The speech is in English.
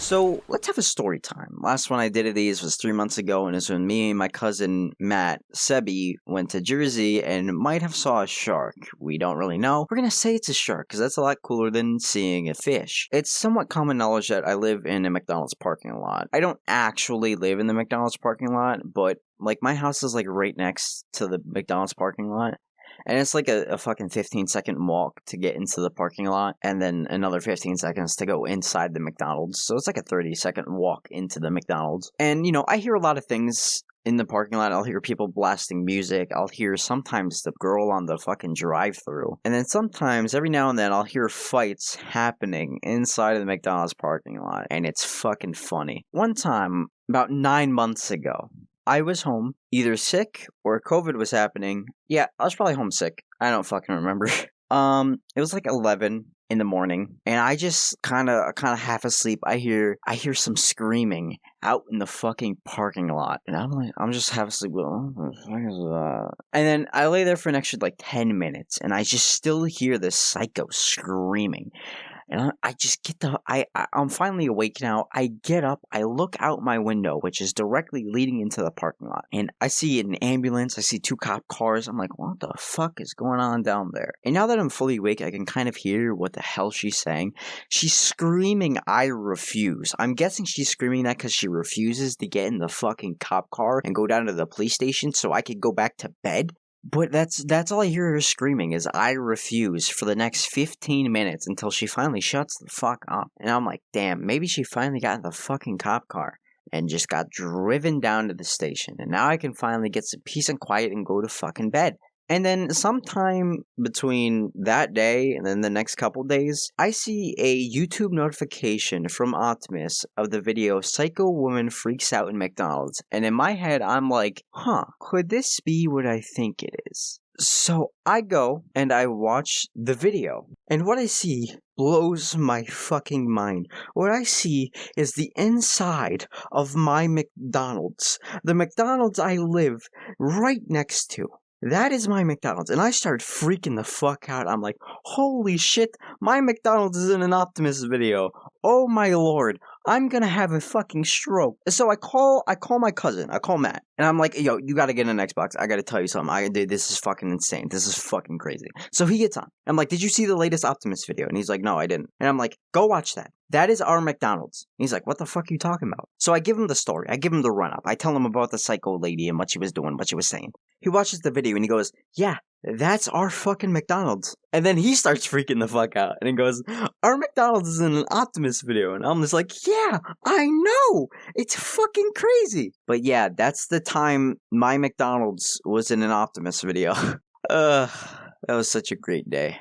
So let's have a story time. Last one I did of these was 3 months ago, and it's when me and my cousin Matt Sebi went to Jersey and might have saw a shark. We don't really know. We're gonna say it's a shark because that's a lot cooler than seeing a fish. It's somewhat common knowledge that I live in a McDonald's parking lot. I don't actually live in the McDonald's parking lot, but like my house is like right next to the McDonald's parking lot. And it's like a fucking 15-second walk to get into the parking lot, and then another 15 seconds to go inside the McDonald's. So it's like a 30-second walk into the McDonald's. And, I hear a lot of things in the parking lot. I'll hear people blasting music. I'll hear sometimes the girl on the fucking drive-thru. And then sometimes, every now and then, I'll hear fights happening inside of the McDonald's parking lot. And it's fucking funny. One time, about 9 months ago, I was home, either sick or COVID was happening. Yeah, I was probably homesick. I don't fucking remember. It was like 11 in the morning, and I just kind of half asleep. I hear some screaming out in the fucking parking lot, and I'm just half asleep. What the fuck is that? And then I lay there for an extra like 10 minutes, and I just still hear this psycho screaming. And I just get I'm finally awake now. I get up, I look out my window, which is directly leading into the parking lot. And I see an ambulance, I see 2 cop cars. I'm like, what the fuck is going on down there? And now that I'm fully awake, I can kind of hear what the hell she's saying. She's screaming, I refuse. I'm guessing she's screaming that because she refuses to get in the fucking cop car and go down to the police station so I could go back to bed. But that's all I hear her screaming is I refuse for the next 15 minutes until she finally shuts the fuck up. And I'm like, damn, maybe she finally got in the fucking cop car and just got driven down to the station. And now I can finally get some peace and quiet and go to fucking bed. And then sometime between that day and then the next couple days, I see a YouTube notification from Optimus of the video Psycho Woman Freaks Out in McDonald's. And in my head, I'm like, could this be what I think it is? So I go and I watch the video. And what I see blows my fucking mind. What I see is the inside of my McDonald's. The McDonald's I live right next to. That is my McDonald's, and I started freaking the fuck out. I'm like, holy shit, my McDonald's is in an Optimus video. Oh my lord, I'm gonna have a fucking stroke. So I call my cousin, I call Matt, and I'm like, yo, you gotta get an Xbox. I gotta tell you something. Dude, this is fucking insane. This is fucking crazy. So he gets on. I'm like, did you see the latest Optimus video? And he's like, no, I didn't. And I'm like, go watch that. That is our McDonald's. And he's like, what the fuck are you talking about? So I give him the story. I give him the run-up. I tell him about the psycho lady and what she was doing, what she was saying. He watches the video and he goes, yeah, that's our fucking McDonald's. And then he starts freaking the fuck out. And he goes, our McDonald's is in an Optimus video. And I'm just like, yeah, I know. It's fucking crazy. But yeah, that's the time my McDonald's was in an Optimus video. That was such a great day.